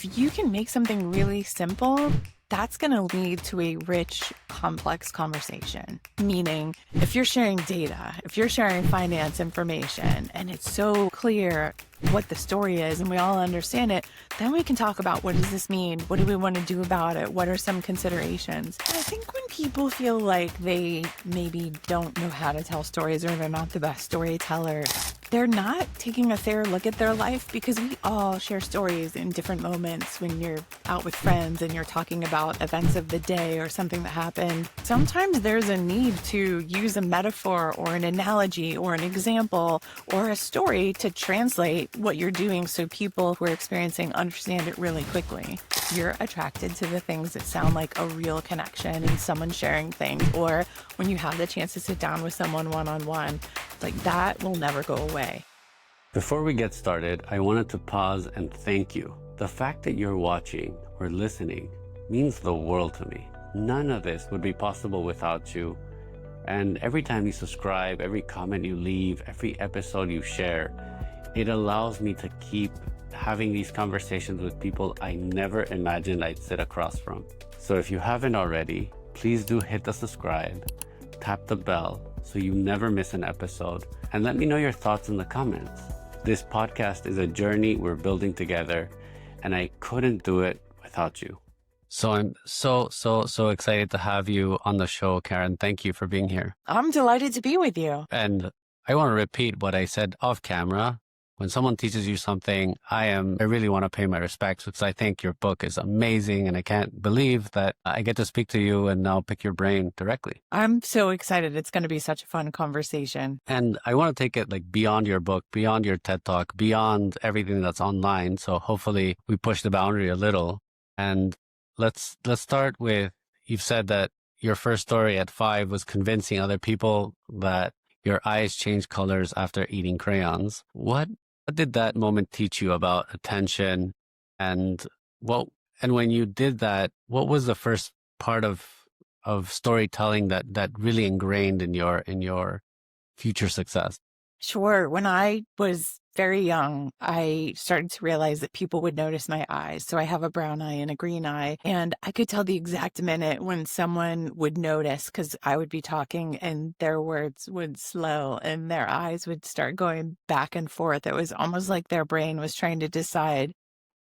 if you can make something really simple, that's going to lead to a rich, complex conversation. Meaning, if you're sharing data, if you're sharing finance information, and it's so clear what the story is and we all understand it, then we can talk about what does this mean? What do we want to do about it? What are some considerations? I think when people feel like they maybe don't know how to tell stories or they're not the best storytellers, they're not taking a fair look at their life, because we all share stories in different moments when you're out with friends and you're talking about events of the day or something that happened. Sometimes there's a need to use a metaphor or an analogy or an example or a story to translate what you're doing so people who are experiencing understand it really quickly. You're attracted to the things that sound like a real connection and someone sharing things, or when you have the chance to sit down with someone one-on-one, like that will never go away. Before we get started, I wanted to pause and thank you. The fact that you're watching or listening means the world to me. None of this would be possible without you. And every time you subscribe, every comment you leave, every episode you share, it allows me to keep having these conversations with people I never imagined I'd sit across from. So if you haven't already, please do hit the subscribe, tap the bell so you never miss an episode, and let me know your thoughts in the comments. This podcast is a journey we're building together, and I couldn't do it without you. So I'm so excited to have you on the show, Karen. Thank you for being here. I'm delighted to be with you. And I want to repeat what I said off camera. When someone teaches you something, I really want to pay my respects, because I think your book is amazing, and I can't believe that I get to speak to you and now pick your brain directly. I'm so excited. It's going to be such a fun conversation. And I want to take it like beyond your book, beyond your TED Talk, beyond everything that's online. So hopefully we push the boundary a little. And let's start with, you've said that your first story at 5 was convincing other people that your eyes change colors after eating crayons. What did that moment teach you about attention, and when you did that, what was the first part of storytelling that really ingrained in your future success? Sure. When I was very young, I started to realize that people would notice my eyes. So I have a brown eye and a green eye, and I could tell the exact minute when someone would notice, because I would be talking and their words would slow and their eyes would start going back and forth. It was almost like their brain was trying to decide,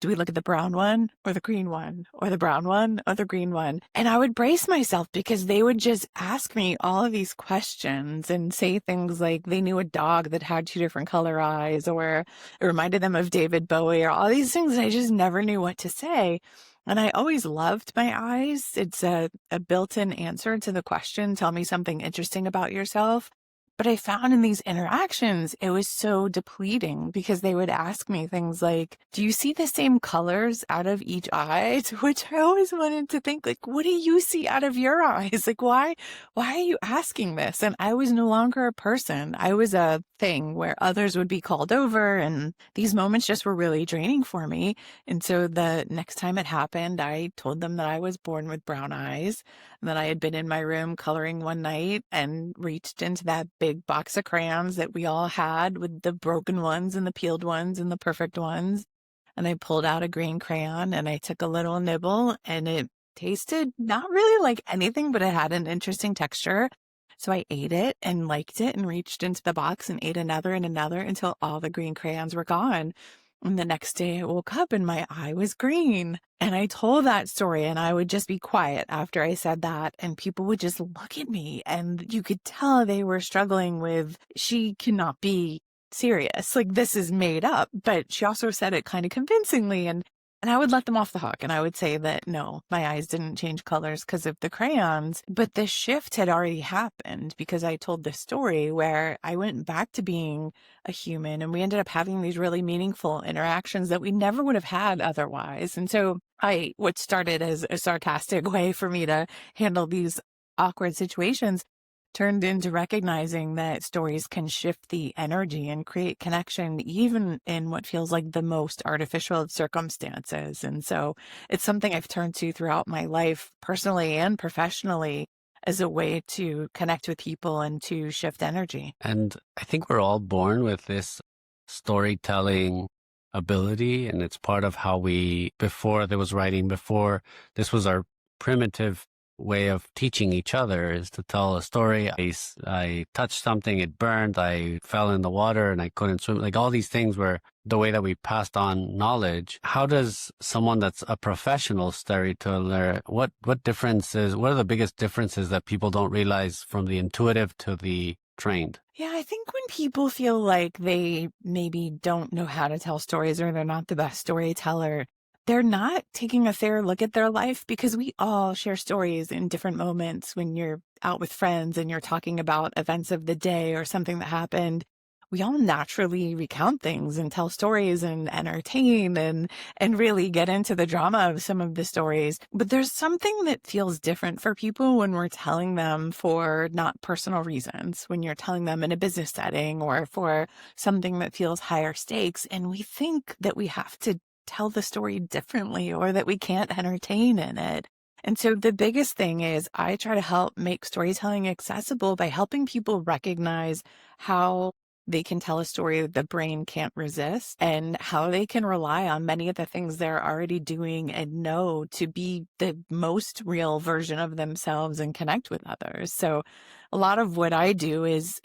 do we look at the brown one or the green one, or the brown one or the green one? And I would brace myself, because they would just ask me all of these questions and say things like they knew a dog that had 2 different color eyes, or it reminded them of David Bowie, or all these things. I just never knew what to say. And I always loved my eyes. It's a built-in answer to the question, tell me something interesting about yourself. But I found in these interactions, it was so depleting, because they would ask me things like, do you see the same colors out of each eye? To which I always wanted to think, like, what do you see out of your eyes? Like, why are you asking this? And I was no longer a person. I was a thing where others would be called over, and these moments just were really draining for me. And so the next time it happened, I told them that I was born with brown eyes, and that I had been in my room coloring one night and reached into that big box of crayons that we all had, with the broken ones and the peeled ones and the perfect ones. And I pulled out a green crayon and I took a little nibble, and it tasted not really like anything, but it had an interesting texture. So I ate it and liked it and reached into the box and ate another and another until all the green crayons were gone. And the next day I woke up and my eye was green. And I told that story, and I would just be quiet after I said that. And people would just look at me, and you could tell they were struggling with, she cannot be serious. Like, this is made up. But she also said it kind of convincingly. And I would let them off the hook, and I would say that, no, my eyes didn't change colors because of the crayons. But the shift had already happened, because I told this story where I went back to being a human, and we ended up having these really meaningful interactions that we never would have had otherwise. And so what started as a sarcastic way for me to handle these awkward situations turned into recognizing that stories can shift the energy and create connection, even in what feels like the most artificial of circumstances. And so it's something I've turned to throughout my life, personally and professionally, as a way to connect with people and to shift energy. And I think we're all born with this storytelling ability, and it's part of how we, before there was writing, before this was our primitive way of teaching each other, is to tell a story. I touched something, it burned, I fell in the water and I couldn't swim. Like all these things were the way that we passed on knowledge. How does someone that's a professional storyteller, what differences, what are the biggest differences that people don't realize from the intuitive to the trained? Yeah, I think when people feel like they maybe don't know how to tell stories or they're not the best storyteller, they're not taking a fair look at their life, because we all share stories in different moments. When you're out with friends and you're talking about events of the day or something that happened, we all naturally recount things and tell stories and entertain and really get into the drama of some of the stories. But there's something that feels different for people when we're telling them for not personal reasons, when you're telling them in a business setting or for something that feels higher stakes. And we think that we have to tell the story differently or that we can't entertain in it. And so the biggest thing is I try to help make storytelling accessible by helping people recognize how they can tell a story that the brain can't resist, and how they can rely on many of the things they're already doing and know to be the most real version of themselves and connect with others. So a lot of what I do is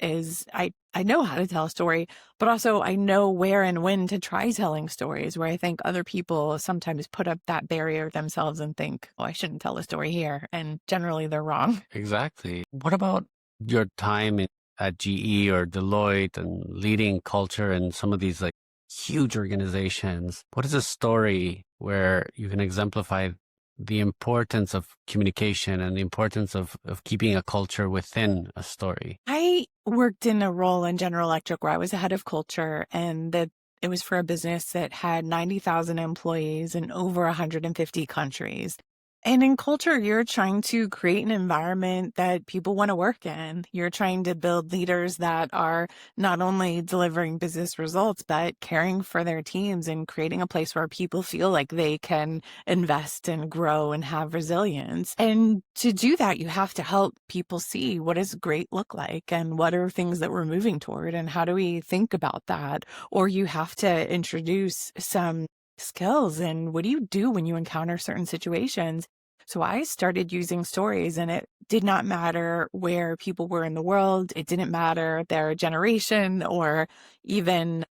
I know how to tell a story, but also I know where and when to try telling stories, where I think other people sometimes put up that barrier themselves and think, oh, I shouldn't tell a story here. And generally they're wrong. Exactly. What about your time at GE or Deloitte and leading culture and some of these like huge organizations? What is a story where you can exemplify the importance of communication and the importance of keeping a culture within a story? I worked in a role in General Electric where I was the head of culture, and it was for a business that had 90,000 employees in over 150 countries. And in culture, you're trying to create an environment that people want to work in. You're trying to build leaders that are not only delivering business results, but caring for their teams and creating a place where people feel like they can invest and grow and have resilience. And to do that, you have to help people see what does great look like and what are things that we're moving toward and how do we think about that? Or you have to introduce some skills and what do you do when you encounter certain situations. So I started using stories, and it did not matter where people were in the world. It didn't matter their generation or even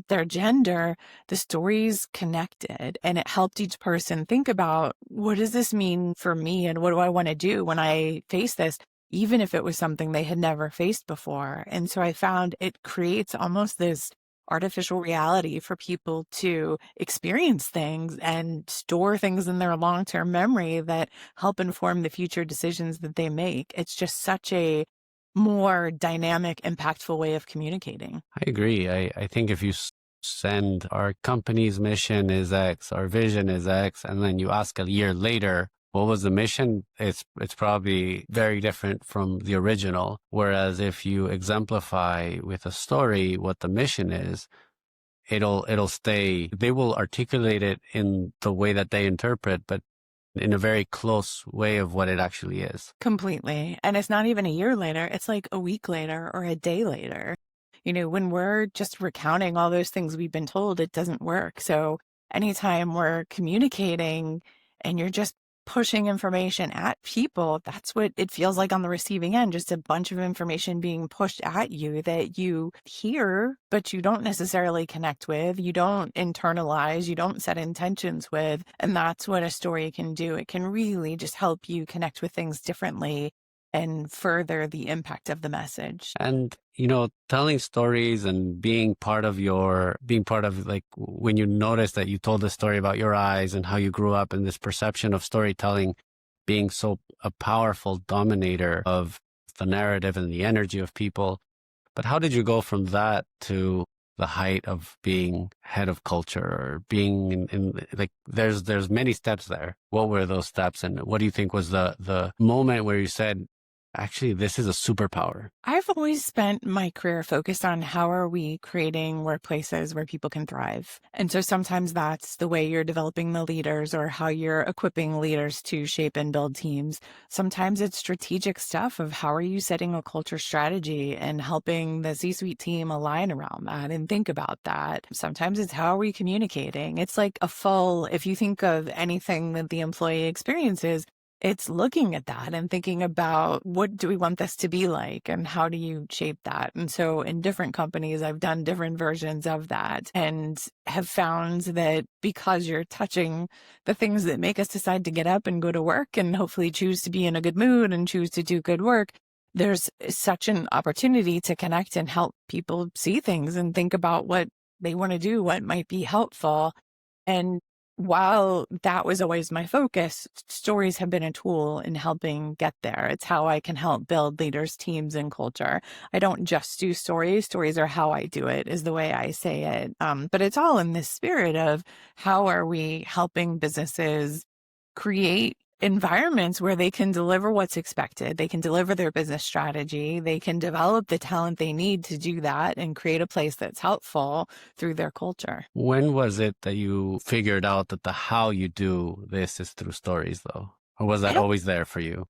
their gender. The stories connected, and it helped each person think about, what does this mean for me? And what do I want to do when I face this? Even if it was something they had never faced before. And so I found it creates almost this artificial reality for people to experience things and store things in their long-term memory that help inform the future decisions that they make. It's just such a more dynamic, impactful way of communicating. I agree. I think if you send our company's mission is X, our vision is X, and then you ask a year later, what was the mission? It's probably very different from the original. Whereas if you exemplify with a story what the mission is, it'll stay. They will articulate it in the way that they interpret, but in a very close way of what it actually is. Completely. And it's not even a year later, it's like a week later or a day later. When we're just recounting all those things we've been told, it doesn't work. So anytime we're communicating and you're just pushing information at people, that's what it feels like on the receiving end, just a bunch of information being pushed at you that you hear, but you don't necessarily connect with, you don't internalize, you don't set intentions with. And that's what a story can do. It can really just help you connect with things differently and further the impact of the message. And, telling stories and being part of like when you notice that you told the story about your eyes and how you grew up and this perception of storytelling being so a powerful dominator of the narrative and the energy of people. But how did you go from that to the height of being head of culture or being in like, there's many steps there. What were those steps? And what do you think was the moment where you said, Actually, this is a superpower. I've always spent my career focused on how are we creating workplaces where people can thrive. And so sometimes that's the way you're developing the leaders or how you're equipping leaders to shape and build teams. Sometimes it's strategic stuff of how are you setting a culture strategy and helping the C-suite team align around that and think about that. Sometimes it's how are we communicating? It's like a full, if you think of anything that the employee experiences, it's looking at that and thinking about what do we want this to be like and how do you shape that? And so in different companies, I've done different versions of that and have found that because you're touching the things that make us decide to get up and go to work and hopefully choose to be in a good mood and choose to do good work, there's such an opportunity to connect and help people see things and think about what they want to do, what might be helpful. And while that was always my focus, stories have been a tool in helping get there. It's how I can help build leaders, teams, and culture. I don't just do stories. Stories are how I do it, is the way I say it. But it's all in this spirit of how are we helping businesses create environments where they can deliver what's expected. They can deliver their business strategy. They can develop the talent they need to do that and create a place that's helpful through their culture. When was it that you figured out that the how you do this is through stories, though? Or was I that don't always there for you?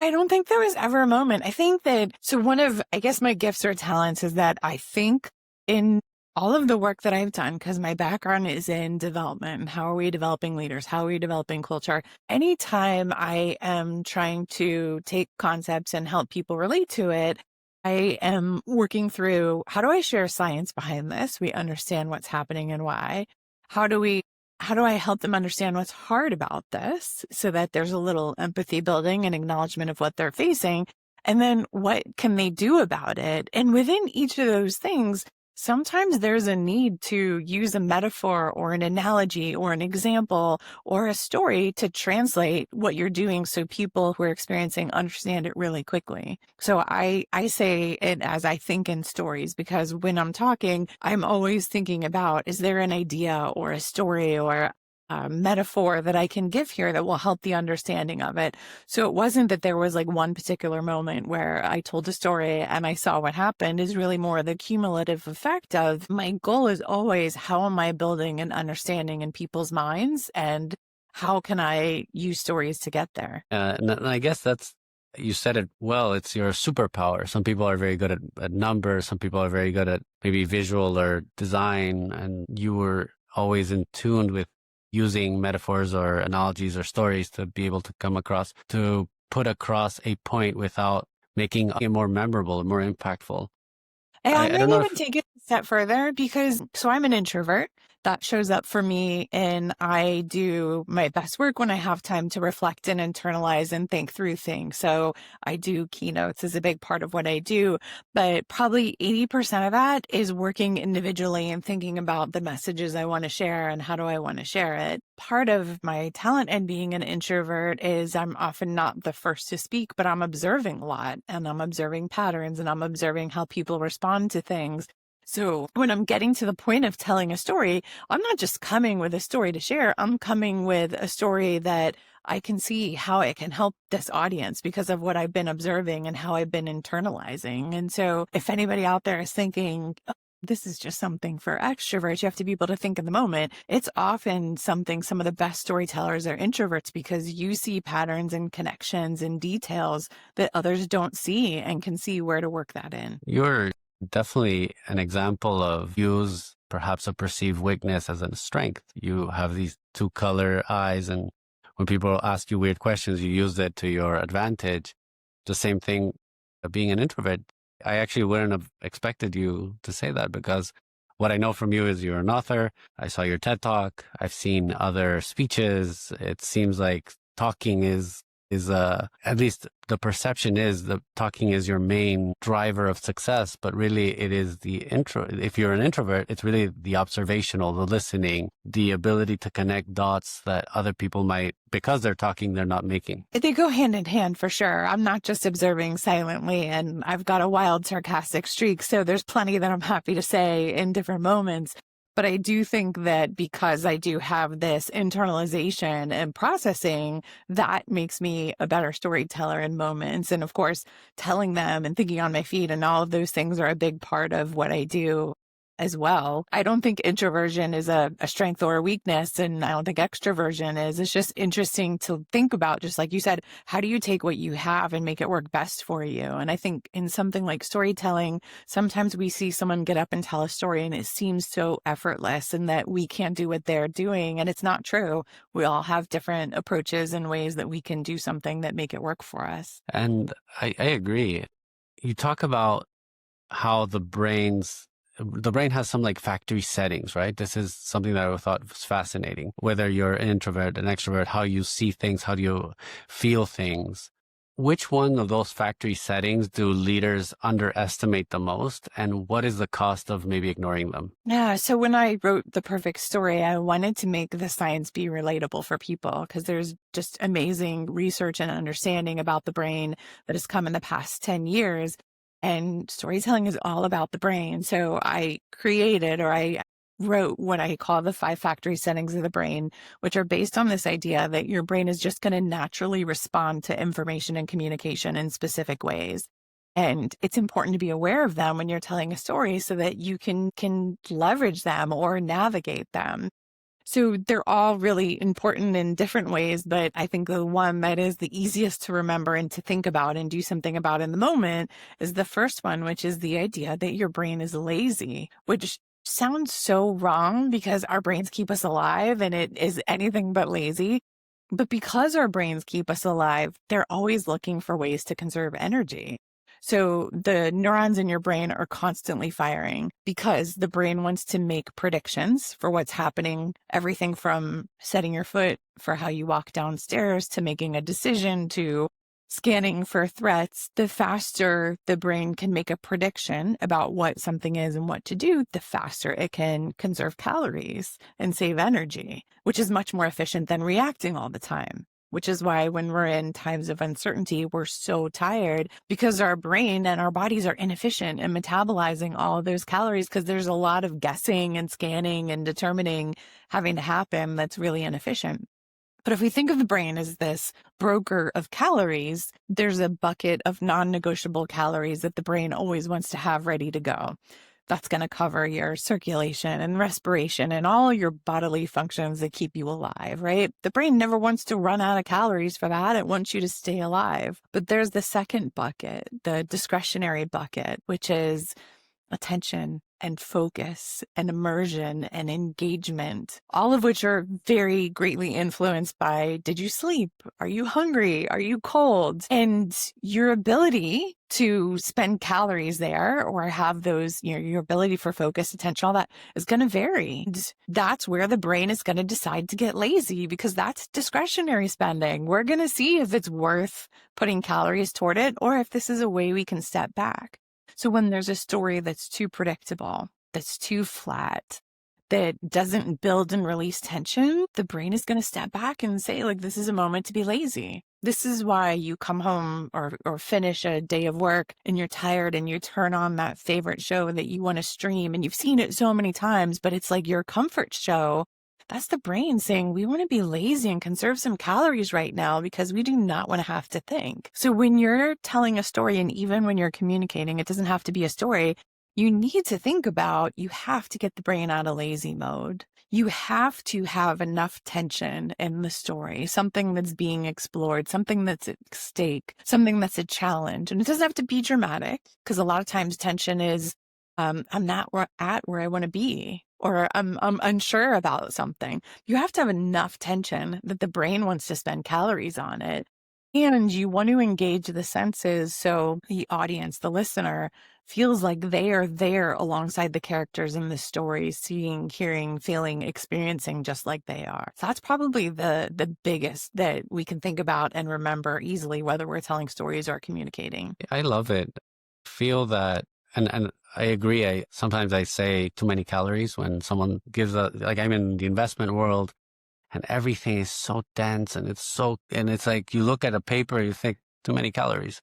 I don't think there was ever a moment. I think that, so one of, I guess my gifts or talents is that I think in all of the work that I've done, because my background is in development and how are we developing leaders? How are we developing culture? Anytime I am trying to take concepts and help people relate to it, I am working through how do I share science behind this? We understand what's happening and why. How do we how do I help them understand what's hard about this so that there's a little empathy building and acknowledgement of what they're facing? And then what can they do about it? And within each of those things, sometimes there's a need to use a metaphor or an analogy or an example or a story to translate what you're doing so people who are experiencing understand it really quickly. So I say it as I think in stories, because when I'm talking, I'm always thinking about, is there an idea or a story or a metaphor that I can give here that will help the understanding of it? So it wasn't that there was like one particular moment where I told a story and I saw what happened. Is really more the cumulative effect of my goal is always how am I building an understanding in people's minds and how can I use stories to get there? And I guess you said it well, it's your superpower. Some people are very good at numbers. Some people are very good at maybe visual or design. And you were always in tune with using metaphors or analogies or stories to be able to put across a point without making it more memorable and more impactful. And I I don't might know even if, take it a step further because, so I'm an introvert. That shows up for me, and I do my best work when I have time to reflect and internalize and think through things. So I do keynotes as a big part of what I do, but probably 80% of that is working individually and thinking about the messages I want to share and how do I want to share it. Part of my talent and being an introvert is I'm often not the first to speak, but I'm observing a lot and I'm observing patterns and I'm observing how people respond to things. So when I'm getting to the point of telling a story, I'm not just coming with a story to share. I'm coming with a story that I can see how it can help this audience because of what I've been observing and how I've been internalizing. And so if anybody out there is thinking, "Oh, this is just something for extroverts," you have to be able to think in the moment. It's often something some of the best storytellers are introverts because you see patterns and connections and details that others don't see and can see where to work that in. you're definitely an example of use perhaps a perceived weakness as a strength. You have these two color eyes, and when people ask you weird questions, you use it to your advantage. The same thing being an introvert. I actually wouldn't have expected you to say that because what I know from you is you're an author. I saw your TED Talk. I've seen other speeches. It seems like talking is at least the perception is that talking is your main driver of success, but really it is if you're an introvert, it's really the observational, the listening, the ability to connect dots that other people might, because they're talking, they're not making. They go hand in hand for sure. I'm not just observing silently, and I've got a wild sarcastic streak. So there's plenty that I'm happy to say in different moments. But I do think that because I do have this internalization and processing, that makes me a better storyteller in moments. And of course, telling them and thinking on my feet and all of those things are a big part of what I do as well. I don't think introversion is a strength or a weakness, and I don't think extroversion is. It's just interesting to think about, just like you said, how do you take what you have and make it work best for you? And I think in something like storytelling, sometimes we see someone get up and tell a story and it seems so effortless and that we can't do what they're doing. And it's not true. We all have different approaches and ways that we can do something that make it work for us. And I agree. You talk about how the brain has some like factory settings, right? This is something that I thought was fascinating. Whether you're an introvert, an extrovert, how you see things, how do you feel things. Which one of those factory settings do leaders underestimate the most? And what is the cost of maybe ignoring them? Yeah. So when I wrote The Perfect Story, I wanted to make the science be relatable for people because there's just amazing research and understanding about the brain that has come in the past 10 years. And storytelling is all about the brain. So I wrote what I call the 5 factory settings of the brain, which are based on this idea that your brain is just going to naturally respond to information and communication in specific ways. And it's important to be aware of them when you're telling a story so that you can leverage them or navigate them. So they're all really important in different ways, but I think the one that is the easiest to remember and to think about and do something about in the moment is the first one, which is the idea that your brain is lazy, which sounds so wrong because our brains keep us alive and it is anything but lazy. But because our brains keep us alive, they're always looking for ways to conserve energy. So the neurons in your brain are constantly firing because the brain wants to make predictions for what's happening, everything from setting your foot for how you walk downstairs to making a decision to scanning for threats. The faster the brain can make a prediction about what something is and what to do, the faster it can conserve calories and save energy, which is much more efficient than reacting all the time. Which is why when we're in times of uncertainty, we're so tired because our brain and our bodies are inefficient in metabolizing all of those calories because there's a lot of guessing and scanning and determining having to happen that's really inefficient. But if we think of the brain as this broker of calories, there's a bucket of non-negotiable calories that the brain always wants to have ready to go. That's going to cover your circulation and respiration and all your bodily functions that keep you alive, right? The brain never wants to run out of calories for that. It wants you to stay alive. But there's the second bucket, the discretionary bucket, which is attention and focus and immersion and engagement, all of which are very greatly influenced by, did you sleep? Are you hungry? Are you cold? And your ability to spend calories there or have those, your ability for focus, attention, all that is going to vary. And that's where the brain is going to decide to get lazy because that's discretionary spending. We're going to see if it's worth putting calories toward it or if this is a way we can step back. So when there's a story that's too predictable, that's too flat, that doesn't build and release tension, the brain is going to step back and say, like, this is a moment to be lazy. This is why you come home or finish a day of work and you're tired and you turn on that favorite show that you want to stream and you've seen it so many times, but it's like your comfort show. That's the brain saying we want to be lazy and conserve some calories right now because we do not want to have to think. So when you're telling a story and even when you're communicating, it doesn't have to be a story. You need to think about, you have to get the brain out of lazy mode. You have to have enough tension in the story, something that's being explored, something that's at stake, something that's a challenge. And it doesn't have to be dramatic because a lot of times tension is, I'm not at where I want to be, or I'm unsure about something. You have to have enough tension that the brain wants to spend calories on it. And you want to engage the senses so the audience, the listener, feels like they are there alongside the characters in the story, seeing, hearing, feeling, experiencing just like they are. So that's probably the biggest that we can think about and remember easily, whether we're telling stories or communicating. I love it. Feel that. And I agree. Sometimes I say too many calories when someone gives like I'm in the investment world and everything is so dense and it's like you look at a paper, you think too many calories.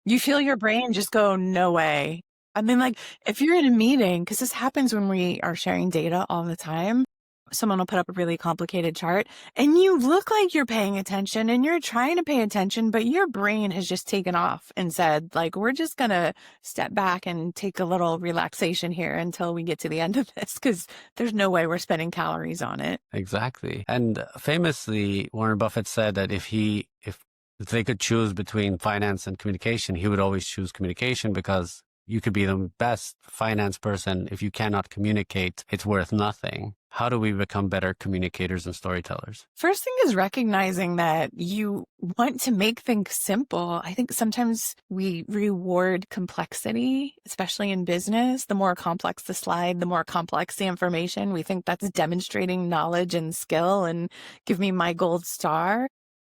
You feel your brain just go, no way. I mean, like, if you're in a meeting, because this happens when we are sharing data all the time, someone will put up a really complicated chart and you look like you're paying attention and you're trying to pay attention, but your brain has just taken off and said, like, we're just going to step back and take a little relaxation here until we get to the end of this, because there's no way we're spending calories on it. Exactly. And famously, Warren Buffett said that if they could choose between finance and communication, he would always choose communication, because you could be the best finance person. If you cannot communicate, it's worth nothing. How do we become better communicators and storytellers? First thing is recognizing that you want to make things simple. I think sometimes we reward complexity, especially in business. The more complex the slide, the more complex the information. We think that's demonstrating knowledge and skill and give me my gold star.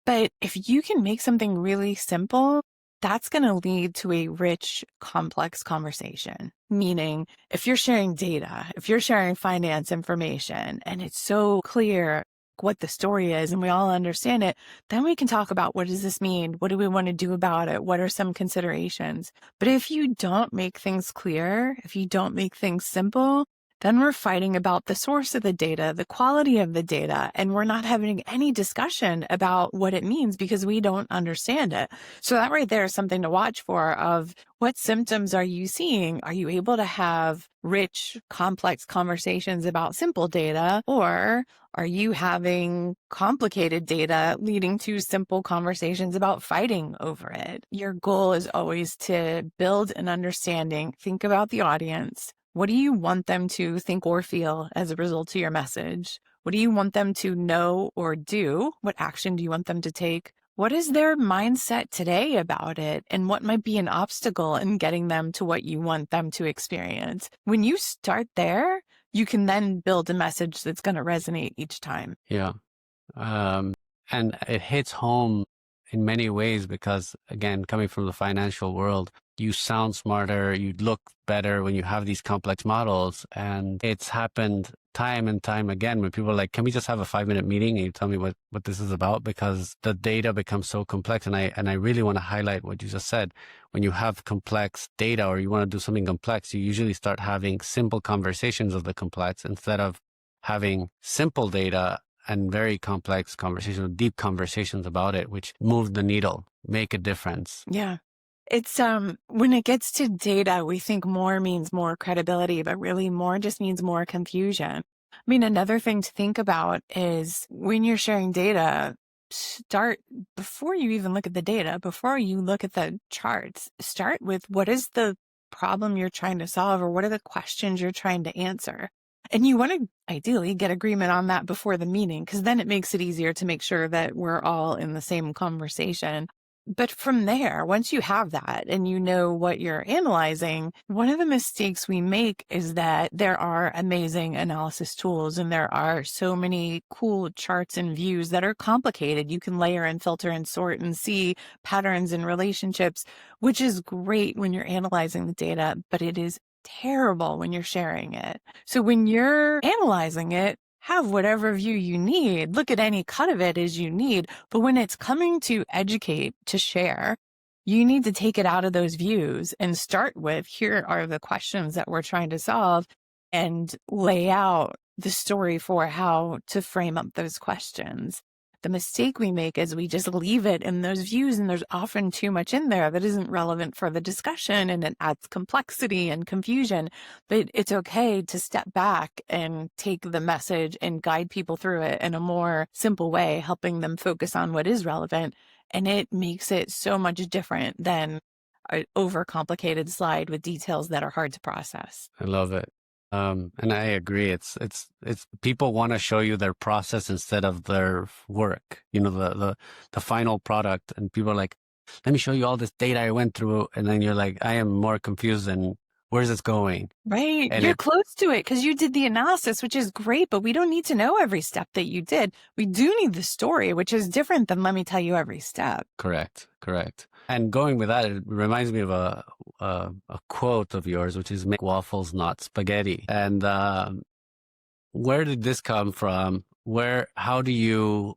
But if you can make something really simple, that's going to lead to a rich, complex conversation. Meaning, if you're sharing data, if you're sharing finance information, and it's so clear what the story is and we all understand it, then we can talk about, what does this mean? What do we want to do about it? What are some considerations? But if you don't make things clear, if you don't make things simple, then we're fighting about the source of the data, the quality of the data, and we're not having any discussion about what it means because we don't understand it. So that right there is something to watch for, of what symptoms are you seeing? Are you able to have rich, complex conversations about simple data, or are you having complicated data leading to simple conversations about fighting over it? Your goal is always to build an understanding, think about the audience. What do you want them to think or feel as a result of your message? What do you want them to know or do? What action do you want them to take? What is their mindset today about it? And what might be an obstacle in getting them to what you want them to experience? When you start there, you can then build a message that's going to resonate each time. Yeah. And it hits home in many ways because, again, coming from the financial world, you sound smarter, you look better when you have these complex models. And it's happened time and time again when people are like, can we just have a 5-minute meeting and you tell me what this is about? Because the data becomes so complex. And I really want to highlight what you just said. When you have complex data or you want to do something complex, you usually start having simple conversations of the complex instead of having simple data and very complex conversations, deep conversations about it, which move the needle, make a difference. Yeah. It's when it gets to data, we think more means more credibility, but really more just means more confusion. I mean, another thing to think about is when you're sharing data, start before you even look at the data, before you look at the charts, start with, what is the problem you're trying to solve, or what are the questions you're trying to answer? And you want to ideally get agreement on that before the meeting, because then it makes it easier to make sure that we're all in the same conversation. But from there, once you have that and you know what you're analyzing, one of the mistakes we make is that there are amazing analysis tools and there are so many cool charts and views that are complicated. You can layer and filter and sort and see patterns and relationships, which is great when you're analyzing the data, but it is terrible when you're sharing it. So when you're analyzing it, have whatever view you need, look at any cut of it as you need. But when it's coming to educate, to share, you need to take it out of those views and start with, here are the questions that we're trying to solve, and lay out the story for how to frame up those questions. The mistake we make is we just leave it in those views, and there's often too much in there that isn't relevant for the discussion, and it adds complexity and confusion. But it's okay to step back and take the message and guide people through it in a more simple way, helping them focus on what is relevant. And it makes it so much different than an overcomplicated slide with details that are hard to process. I love it. And I agree. It's people want to show you their process instead of their work, the final product. And people are like, let me show you all this data I went through. And then you're like, I am more confused than where's this going? Right. And You're close to it because you did the analysis, which is great, but we don't need to know every step that you did. We do need the story, which is different than let me tell you every step. Correct. And going with that, it reminds me of a quote of yours, which is, make waffles, not spaghetti. And where did this come from? how did you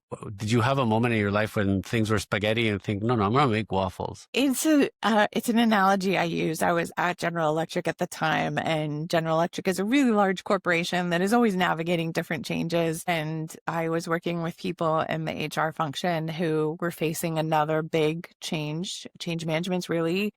have a moment in your life when things were spaghetti and think, no, I'm going to make waffles? It's an analogy I use. I was at General Electric at the time, and General Electric is a really large corporation that is always navigating different changes. And I was working with people in the HR function who were facing another big change. Change management's really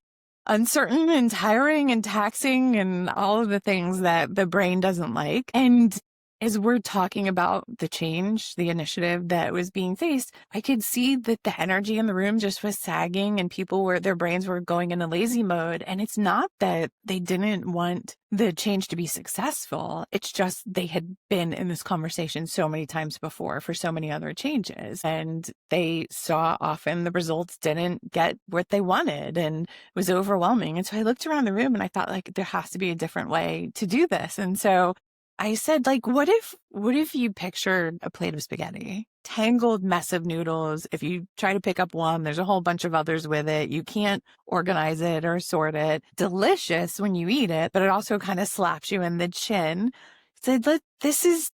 uncertain and tiring and taxing and all of the things that the brain doesn't like. And as we're talking about the change, the initiative that was being faced, I could see that the energy in the room just was sagging and their brains were going in a lazy mode. And it's not that they didn't want the change to be successful. It's just they had been in this conversation so many times before for so many other changes. And they saw often the results didn't get what they wanted and it was overwhelming. And so I looked around the room and I thought, like, there has to be a different way to do this. And so I said, like, what if you pictured a plate of spaghetti, tangled mess of noodles? If you try to pick up one, there's a whole bunch of others with it. You can't organize it or sort it. Delicious when you eat it, but it also kind of slaps you in the chin. Said, this is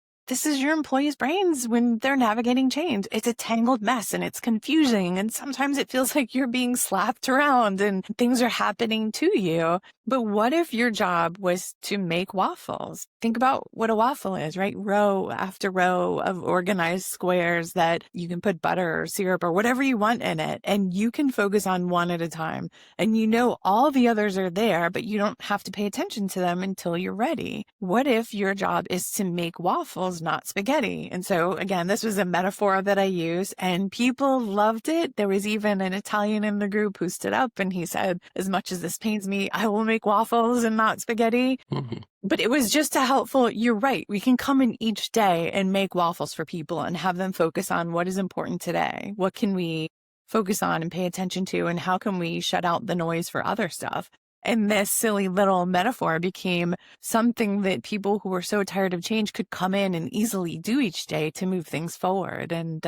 your employees' brains when they're navigating change. It's a tangled mess and it's confusing. And sometimes it feels like you're being slapped around and things are happening to you. But what if your job was to make waffles? Think about what a waffle is, right? Row after row of organized squares that you can put butter or syrup or whatever you want in it. And you can focus on one at a time. And you know all the others are there, but you don't have to pay attention to them until you're ready. What if your job is to make waffles, not spaghetti? And so again, this was a metaphor that I used and people loved it. There was even an Italian in the group who stood up and he said, as much as this pains me, I will make waffles and not spaghetti. Mm-hmm. But it was just a helpful, you're right. We can come in each day and make waffles for people and have them focus on what is important today. What can we focus on and pay attention to? And how can we shut out the noise for other stuff? And this silly little metaphor became something that people who were so tired of change could come in and easily do each day to move things forward. And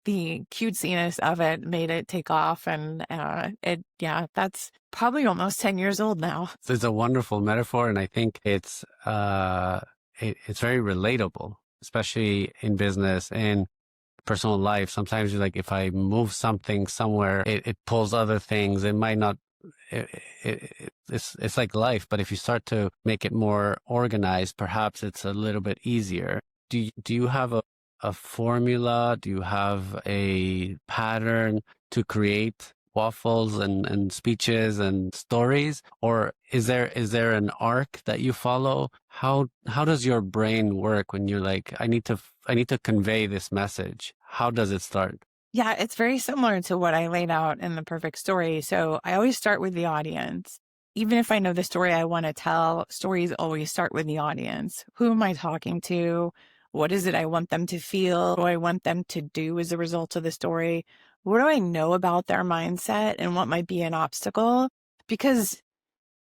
the cutesiness of it made it take off. And that's probably almost 10 years old now. It's a wonderful metaphor. And I think it's very relatable, especially in business and personal life. Sometimes you're like, if I move something somewhere, it pulls other things. It might not. It's like life, but if you start to make it more organized, perhaps it's a little bit easier. Do you have a formula? Do you have a pattern to create waffles and speeches and stories, or is there an arc that you follow? How does your brain work when you're like, I need to convey this message? How does it start? Yeah, it's very similar to what I laid out in the perfect story. So I always start with the audience. Even if I know the story I want to tell, stories always start with the audience. Who am I talking to? What is it I want them to feel? What do I want them to do as a result of the story? What do I know about their mindset and what might be an obstacle? Because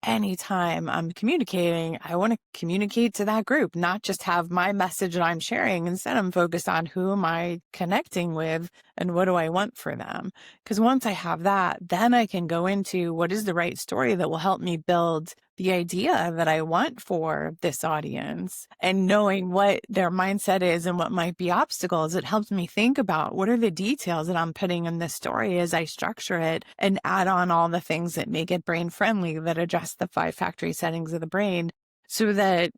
anytime I'm communicating, I want to communicate to that group, not just have my message that I'm sharing. Instead, I'm focused on who am I connecting with and what do I want for them? Because once I have that, then I can go into what is the right story that will help me build the idea that I want for this audience. And knowing what their mindset is and what might be obstacles, it helps me think about what are the details that I'm putting in this story as I structure it and add on all the things that make it brain friendly, that adjust the 5 factory settings of the brain so that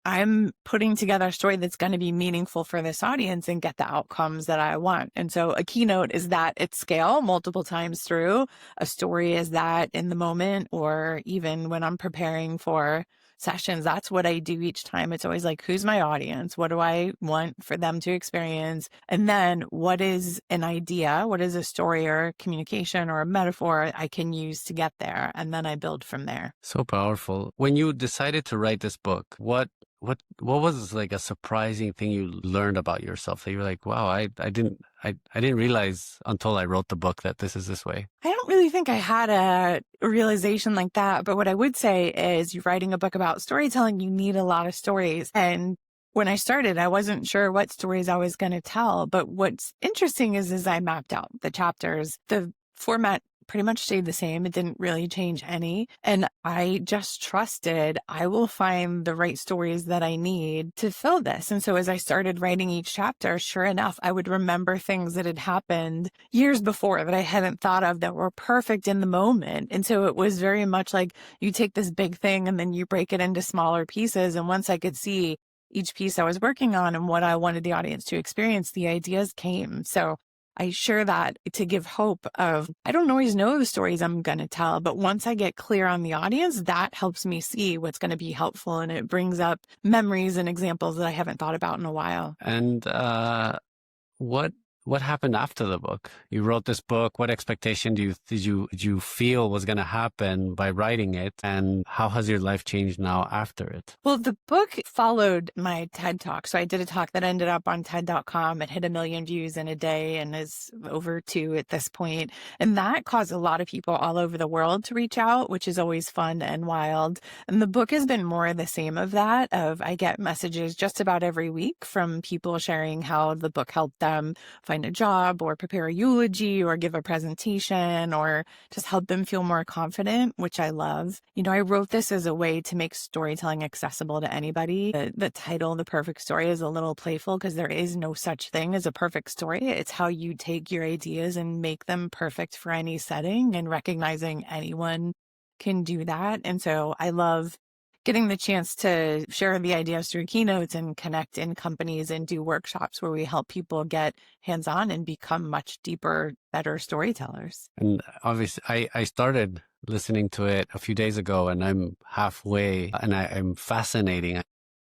I'm putting together a story that's going to be meaningful for this audience and get the outcomes that I want. And so a keynote is that at scale multiple times through. A story is that in the moment, or even when I'm preparing for sessions, that's what I do each time. It's always like, who's my audience? What do I want for them to experience? And then what is an idea? What is a story or communication or a metaphor I can use to get there? And then I build from there. So powerful. When you decided to write this book, what was like a surprising thing you learned about yourself that you were like, wow, I didn't realize until I wrote the book that this is this way? I don't really think I had a realization like that. But what I would say is you're writing a book about storytelling, you need a lot of stories. And when I started, I wasn't sure what stories I was going to tell. But what's interesting is I mapped out the chapters. The format pretty much stayed the same. It didn't really change any. And I just trusted I will find the right stories that I need to fill this. And so as I started writing each chapter, sure enough, I would remember things that had happened years before that I hadn't thought of that were perfect in the moment. And so it was very much like you take this big thing and then you break it into smaller pieces. And once I could see each piece I was working on and what I wanted the audience to experience, the ideas came. So I share that to give hope of, I don't always know the stories I'm going to tell, but once I get clear on the audience, that helps me see what's going to be helpful. And it brings up memories and examples that I haven't thought about in a while. And what what happened after the book? You wrote this book. What expectation did you feel was going to happen by writing it, and how has your life changed now after it? Well, the book followed my TED Talk. So I did a talk that ended up on TED.com. It hit 1 million views in a day and is over 2 at this point. And that caused a lot of people all over the world to reach out, which is always fun and wild. And the book has been more the same of that, of I get messages just about every week from people sharing how the book helped them find a job or prepare a eulogy or give a presentation or just help them feel more confident, which I love. You know, I wrote this as a way to make storytelling accessible to anybody. The title, The Perfect Story, is a little playful because there is no such thing as a perfect story. It's how you take your ideas and make them perfect for any setting, and recognizing anyone can do that. And so I love getting the chance to share the ideas through keynotes and connect in companies and do workshops where we help people get hands-on and become much deeper, better storytellers. And obviously, I started listening to it a few days ago, and I'm halfway, and I'm fascinating.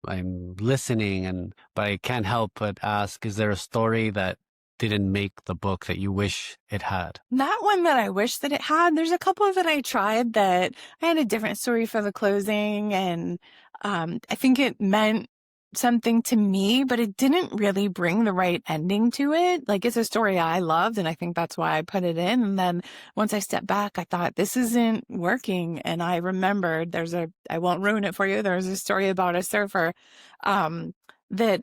I'm listening, but I can't help but ask, is there a story that didn't make the book that you wish it had? Not one that I wish that it had. There's a couple that I tried that I had a different story for the closing, and I think it meant something to me, but it didn't really bring the right ending to it. Like, it's a story I loved, and I think that's why I put it in. And then once I stepped back, I thought, this isn't working. And I remembered I won't ruin it for you. There's a story about a surfer that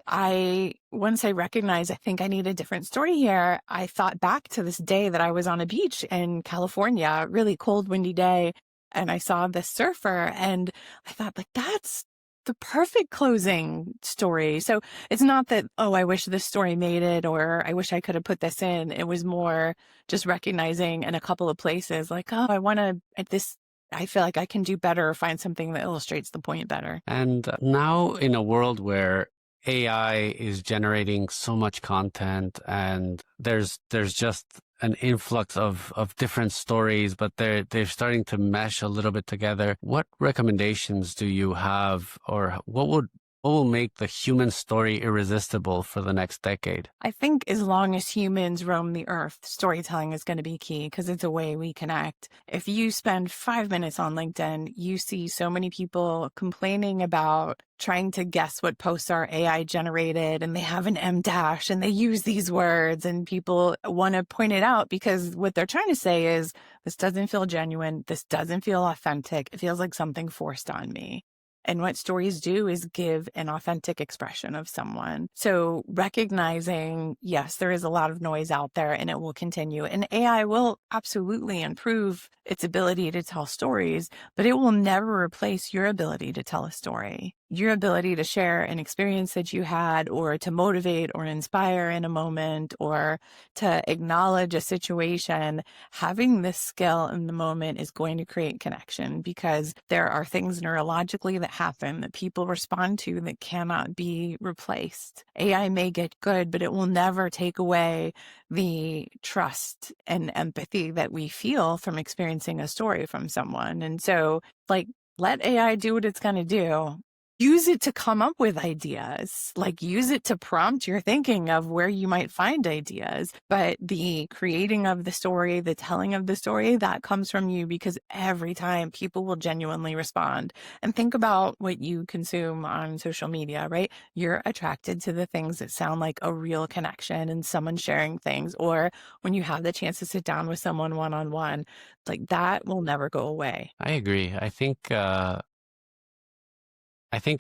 once I recognized, I think I need a different story here, I thought back to this day that I was on a beach in California, really cold, windy day, and I saw this surfer, and I thought, like, that's the perfect closing story. So it's not that, oh, I wish this story made it, or I wish I could have put this in. It was more just recognizing in a couple of places, like, oh, I feel like I can do better, or find something that illustrates the point better. And now, in a world where AI is generating so much content, and there's just an influx of different stories, but they're starting to mesh a little bit together. What recommendations do you have, or what will make the human story irresistible for the next decade? I think as long as humans roam the earth, storytelling is going to be key because it's a way we connect. If you spend 5 minutes on LinkedIn, you see so many people complaining about trying to guess what posts are AI generated, and they have an M dash and they use these words, and people want to point it out because what they're trying to say is, this doesn't feel genuine. This doesn't feel authentic. It feels like something forced on me. And what stories do is give an authentic expression of someone. So recognizing, yes, there is a lot of noise out there and it will continue. And AI will absolutely improve its ability to tell stories, but it will never replace your ability to tell a story. Your ability to share an experience that you had, or to motivate or inspire in a moment, or to acknowledge a situation. Having this skill in the moment is going to create connection, because there are things neurologically that happen that people respond to that cannot be replaced. AI may get good, but it will never take away the trust and empathy that we feel from experiencing a story from someone. And so, like, let AI do what it's going to do. Use it to come up with ideas, like use it to prompt your thinking of where you might find ideas. But the creating of the story, the telling of the story, that comes from you, because every time people will genuinely respond. And think about what you consume on social media, right? You're attracted to the things that sound like a real connection and someone sharing things, or when you have the chance to sit down with someone one-on-one, like that will never go away. I agree. I think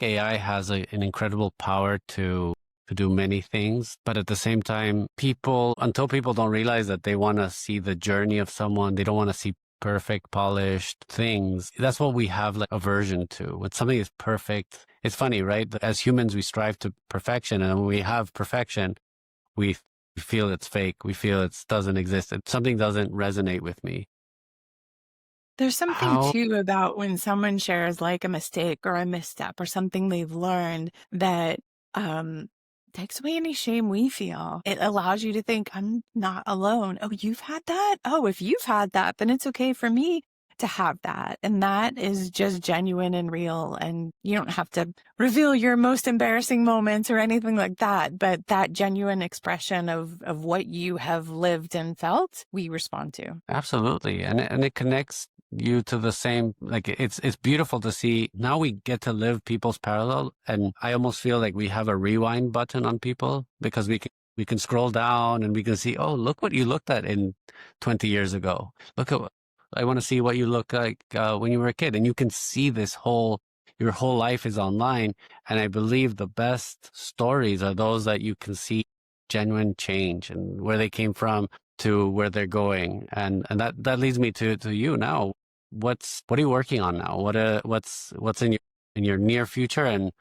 AI has an incredible power to to do many things. But at the same time, until people don't realize that they want to see the journey of someone, they don't want to see perfect, polished things. That's what we have like aversion to. When something is perfect, it's funny, right? As humans, we strive to perfection. And when we have perfection, we feel it's fake. We feel it doesn't exist. Something doesn't resonate with me. There's something How too about when someone shares like a mistake or a misstep or something they've learned that um, takes away any shame we feel. It allows you to think, I'm not alone. Oh, you've had that? Oh, if you've had that, then it's okay for me to have that. And that is just genuine and real. And you don't have to reveal your most embarrassing moments or anything like that. But that genuine expression of what you have lived and felt, we respond to. Absolutely. And it connects you to the same, like it's beautiful to see. Now we get to live people's parallel. And I almost feel like we have a rewind button on people because we can scroll down and we can see, oh, look what you looked at in 20 years ago. I want to see what you look like when you were a kid. And you can see your whole life is online. And I believe the best stories are those that you can see genuine change and where they came from to where they're going. And that leads me to you now. What are you working on now? What's in your near future and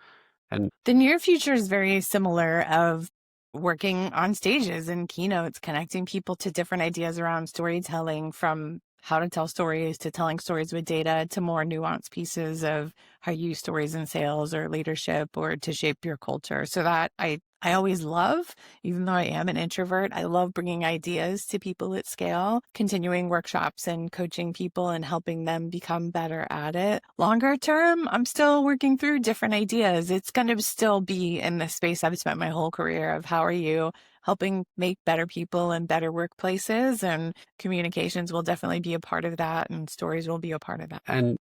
The near future is very similar of working on stages and keynotes, connecting people to different ideas around storytelling, from how to tell stories to telling stories with data to more nuanced pieces of how you use stories in sales or leadership or to shape your culture. So that I always love, even though I am an introvert, I love bringing ideas to people at scale, continuing workshops and coaching people and helping them become better at it. Longer term, I'm still working through different ideas. It's going to still be in the space I've spent my whole career of how are you helping make better people and better workplaces, and communications will definitely be a part of that, and stories will be a part of that. and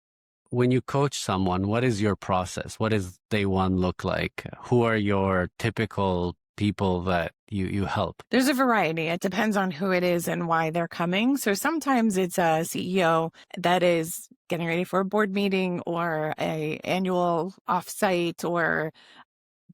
when you coach someone, what is your process? What does day one look like? Who are your typical people that you help? There's a variety. It depends on who it is and why they're coming. So sometimes it's a CEO that is getting ready for a board meeting or a annual offsite, or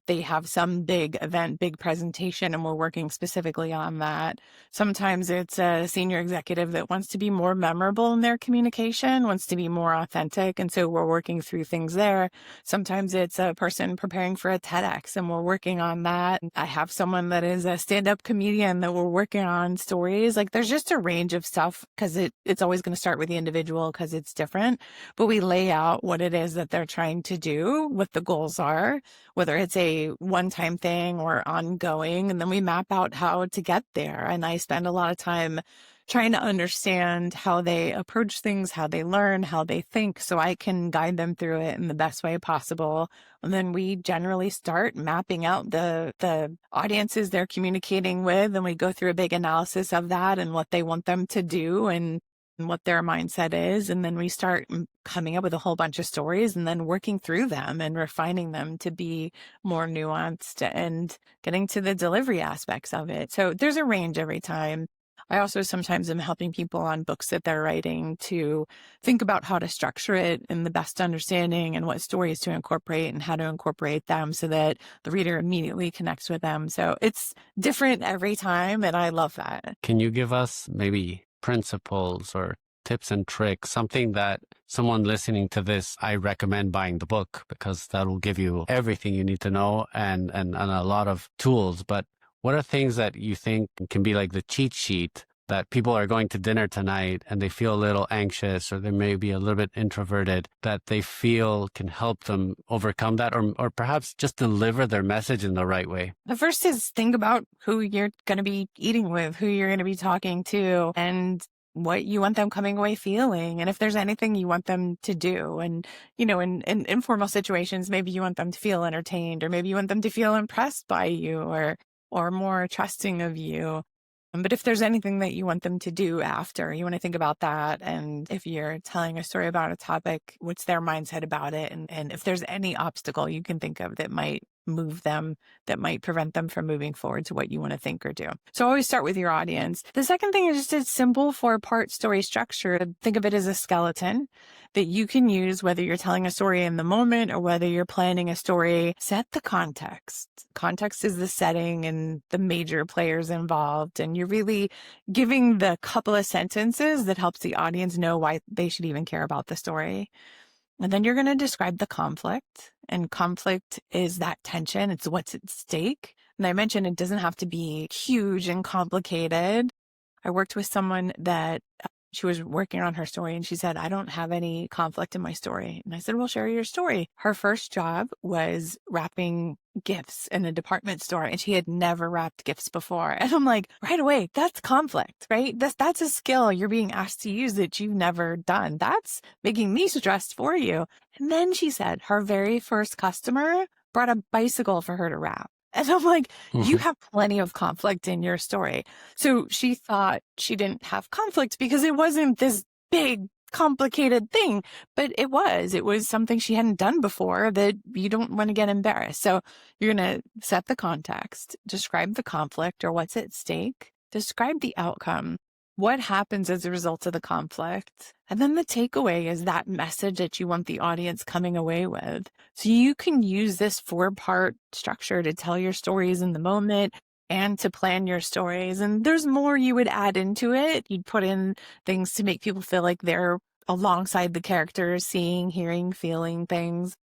they have some big event, big presentation, and we're working specifically on that. Sometimes it's a senior executive that wants to be more memorable in their communication, wants to be more authentic. And so we're working through things there. Sometimes it's a person preparing for a TEDx and we're working on that. I have someone that is a stand-up comedian that we're working on stories. Like there's just a range of stuff because it's always going to start with the individual because it's different. But we lay out what it is that they're trying to do, what the goals are, whether it's a one-time thing or ongoing, and then we map out how to get there. And I spend a lot of time trying to understand how they approach things, how they learn, how they think, so I can guide them through it in the best way possible. And then we generally start mapping out the audiences they're communicating with, and we go through a big analysis of that and what they want them to do and what their mindset is. And then we start coming up with a whole bunch of stories and then working through them and refining them to be more nuanced and getting to the delivery aspects of it. So there's a range every time. I also sometimes am helping people on books that they're writing to think about how to structure it in the best understanding and what stories to incorporate and how to incorporate them so that the reader immediately connects with them. So it's different every time, and I love that. Can you give us maybe principles or tips and tricks, something that someone listening to this, I recommend buying the book because that will give you everything you need to know and a lot of tools. But what are things that you think can be like the cheat sheet that people are going to dinner tonight and they feel a little anxious or they may be a little bit introverted, that they feel can help them overcome that or perhaps just deliver their message in the right way? The first is think about who you're going to be eating with, who you're going to be talking to, and what you want them coming away feeling. And if there's anything you want them to do. And, in informal situations, maybe you want them to feel entertained, or maybe you want them to feel impressed by you or more trusting of you. But if there's anything that you want them to do after, you want to think about that. And if you're telling a story about a topic, what's their mindset about it? And if there's any obstacle you can think of that might move them, that might prevent them from moving forward to what you want to think or do. So always start with your audience. The second thing is just a simple 4-part story structure. Think of it as a skeleton that you can use whether you're telling a story in the moment or whether you're planning a story. Set the context. Context is the setting and the major players involved, and you're really giving the couple of sentences that helps the audience know why they should even care about the story. And then you're going to describe the conflict, and conflict is that tension. It's what's at stake. And I mentioned it doesn't have to be huge and complicated. I worked with someone that she was working on her story, and she said, I don't have any conflict in my story. And I said, well, share your story. Her first job was wrapping gifts in a department store, and she had never wrapped gifts before. And I'm like, right away, that's conflict, right? That's a skill you're being asked to use that you've never done. That's making me stressed for you. And then she said her very first customer brought a bicycle for her to wrap. And I'm like, you have plenty of conflict in your story. So she thought she didn't have conflict because it wasn't this big, complicated thing, but it was. It was something she hadn't done before that you don't want to get embarrassed. So you're going to set the context, describe the conflict or what's at stake, describe the outcome, what happens as a result of the conflict. And then the takeaway is that message that you want the audience coming away with. So you can use this 4-part structure to tell your stories in the moment and to plan your stories. And there's more you would add into it. You'd put in things to make people feel like they're alongside the characters, seeing, hearing, feeling things,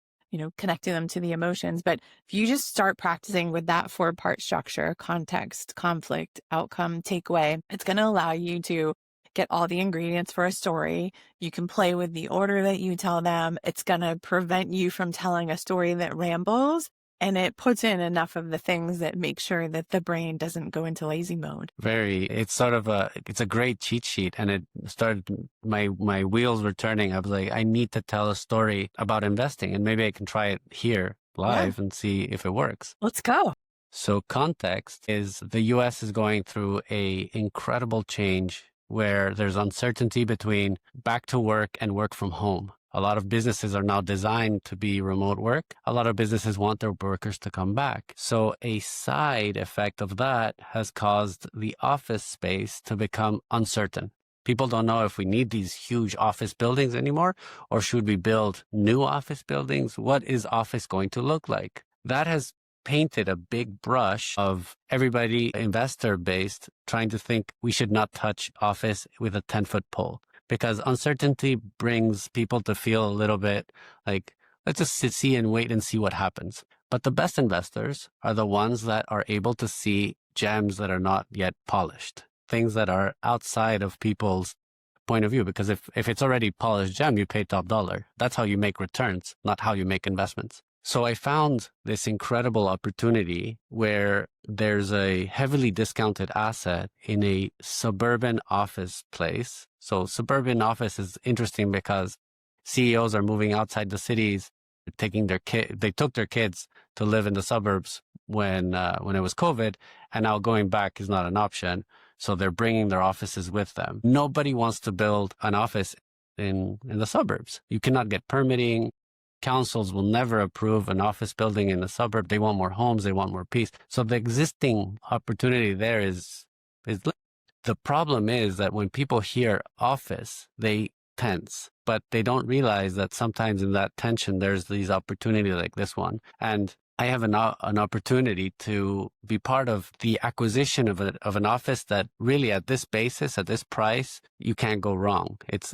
connecting them to the emotions. But if you just start practicing with that 4-part structure, context, conflict, outcome, takeaway, it's going to allow you to get all the ingredients for a story. You can play with the order that you tell them. It's going to prevent you from telling a story that rambles. And it puts in enough of the things that make sure that the brain doesn't go into lazy mode. It's a great cheat sheet. And it started, my wheels were turning. I was like, I need to tell a story about investing, and maybe I can try it here live and see if it works. Let's go. So context is the US is going through a incredible change where there's uncertainty between back to work and work from home. A lot of businesses are now designed to be remote work. A lot of businesses want their workers to come back. So a side effect of that has caused the office space to become uncertain. People don't know if we need these huge office buildings anymore, or should we build new office buildings? What is office going to look like? That has painted a big brush of everybody investor-based trying to think we should not touch office with a 10-foot pole. Because uncertainty brings people to feel a little bit like, let's just see and wait and see what happens. But the best investors are the ones that are able to see gems that are not yet polished, things that are outside of people's point of view. Because if it's already polished gem, you pay top dollar. That's how you make returns, not how you make investments. So I found this incredible opportunity where there's a heavily discounted asset in a suburban office place. So suburban office is interesting because CEOs are moving outside the cities, they took their kids to live in the suburbs when it was COVID, and now going back is not an option. So they're bringing their offices with them. Nobody wants to build an office in the suburbs. You cannot get permitting. Councils will never approve an office building in a suburb. They want more homes. They want more peace. So the existing opportunity there is the problem is that when people hear office, they tense, but they don't realize that sometimes in that tension, there's these opportunities like this one. And I have an opportunity to be part of the acquisition of an office that really at this basis, at this price, you can't go wrong. It's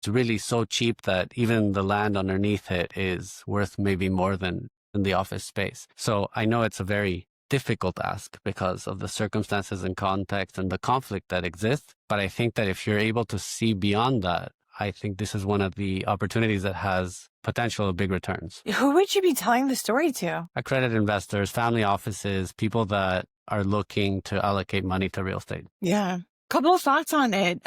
really so cheap that even the land underneath it is worth maybe more than the office space. So I know it's a very difficult ask because of the circumstances and context and the conflict that exists. But I think that if you're able to see beyond that, I think this is one of the opportunities that has potential of big returns. Who would you be telling the story to? Accredited investors, family offices, people that are looking to allocate money to real estate. Yeah. Couple of thoughts on it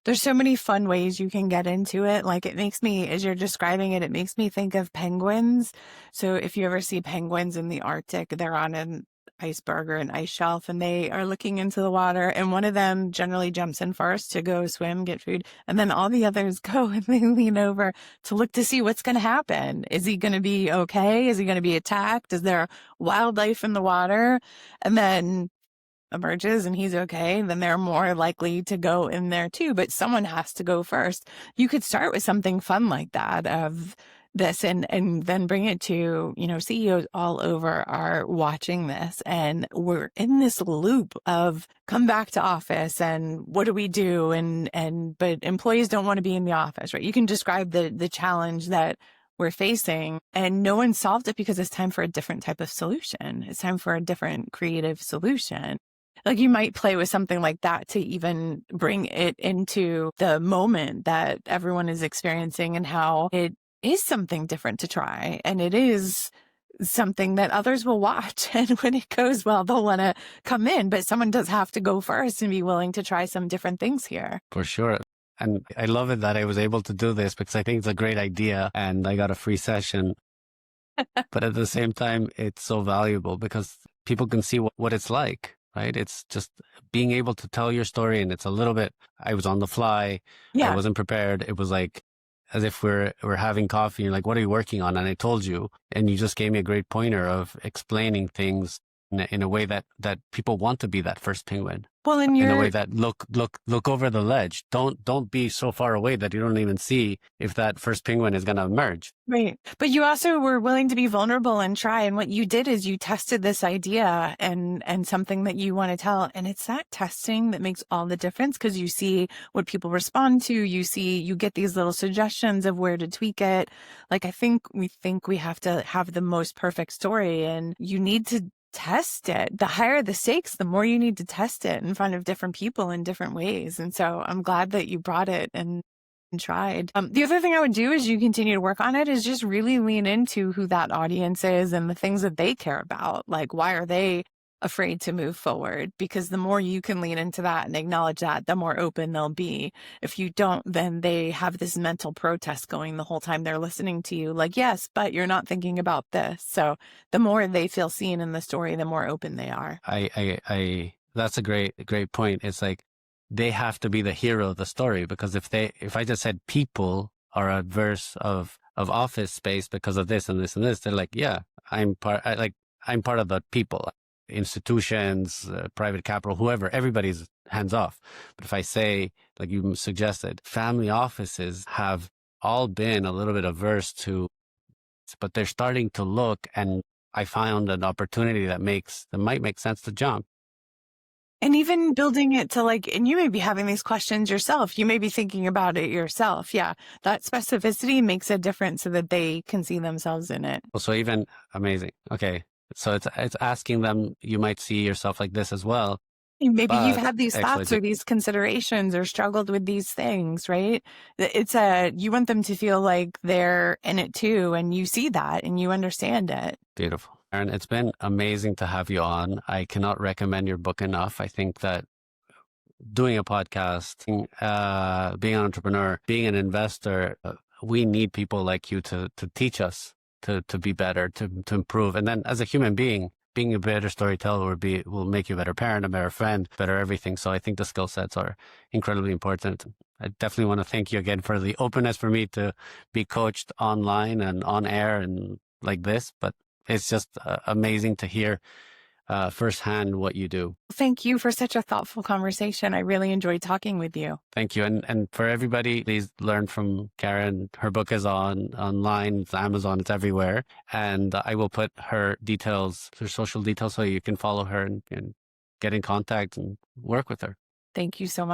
there's so many fun ways you can get into it. Like it makes me, as you're describing it, it makes me think of penguins. So if you ever see penguins in the Arctic, they're on iceberg or an ice shelf, and they are looking into the water, and one of them generally jumps in first to go swim, get food, and then all the others go and they lean over to look to see what's going to happen. Is he going to be okay? Is he going to be attacked? Is there wildlife in the water? And then emerges and he's okay, then they're more likely to go in there too. But someone has to go first. You could start with something fun like that of this and then bring it to, CEOs all over are watching this, and we're in this loop of come back to office and what do we do? But employees don't want to be in the office, right? You can describe the challenge that we're facing, and no one solved it because it's time for a different type of solution. It's time for a different creative solution. Like you might play with something like that to even bring it into the moment that everyone is experiencing and how it is something different to try. And it is something that others will watch. And when it goes well, they'll want to come in, but someone does have to go first and be willing to try some different things here. For sure. And I love it that I was able to do this because I think it's a great idea and I got a free session. But at the same time, it's so valuable because people can see what it's like. Right? It's just being able to tell your story. And it's a little bit, I was on the fly. Yeah. I wasn't prepared. It was like as if we're having coffee. You're like, what are you working on? And I told you, and you just gave me a great pointer of explaining things in a way that people want to be that first penguin. Well, in a way that look over the ledge. Don't be so far away that you don't even see if that first penguin is going to emerge. Right. But you also were willing to be vulnerable and try. And what you did is you tested this idea and something that you want to tell. And it's that testing that makes all the difference because you see what people respond to. You get these little suggestions of where to tweak it. Like, I think we have to have the most perfect story, and you need to test it. The higher the stakes, the more you need to test it in front of different people in different ways. And so I'm glad that you brought it and tried. The other thing I would do as you continue to work on it is just really lean into who that audience is and the things that they care about. Like, why are they afraid to move forward? Because the more you can lean into that and acknowledge that, the more open they'll be. If you don't, then they have this mental protest going the whole time they're listening to you. Like, yes, but you're not thinking about this. So the more they feel seen in the story, the more open they are. I that's a great point. It's like they have to be the hero of the story, because if I just said people are adverse of office space because of this and this and this, they're like, yeah, I'm part of the people. Institutions, private capital, whoever, everybody's hands off. But if I say, like you suggested, family offices have all been a little bit averse to, but they're starting to look, and I found an opportunity that might make sense to jump. And even building it to and you may be having these questions yourself. You may be thinking about it yourself. Yeah. That specificity makes a difference so that they can see themselves in it. So even amazing. Okay. So it's asking them, you might see yourself like this as well. Maybe you've had these thoughts or these considerations or struggled with these things, right? You want them to feel like they're in it too, and you see that and you understand it. Beautiful. Karen, it's been amazing to have you on. I cannot recommend your book enough. I think that doing a podcast, being an entrepreneur, being an investor, we need people like you to teach us to be better, to improve. And then as a human being a better storyteller will make you a better parent, a better friend, better everything. So I think the skill sets are incredibly important. I definitely want to thank you again for the openness for me to be coached online and on air and like this. But it's just amazing to hear firsthand what you do. Thank you for such a thoughtful conversation. I really enjoyed talking with you. Thank you. And for everybody, please learn from Karen. Her book is online, it's Amazon, it's everywhere. And I will put her social details, so you can follow her and get in contact and work with her. Thank you so much.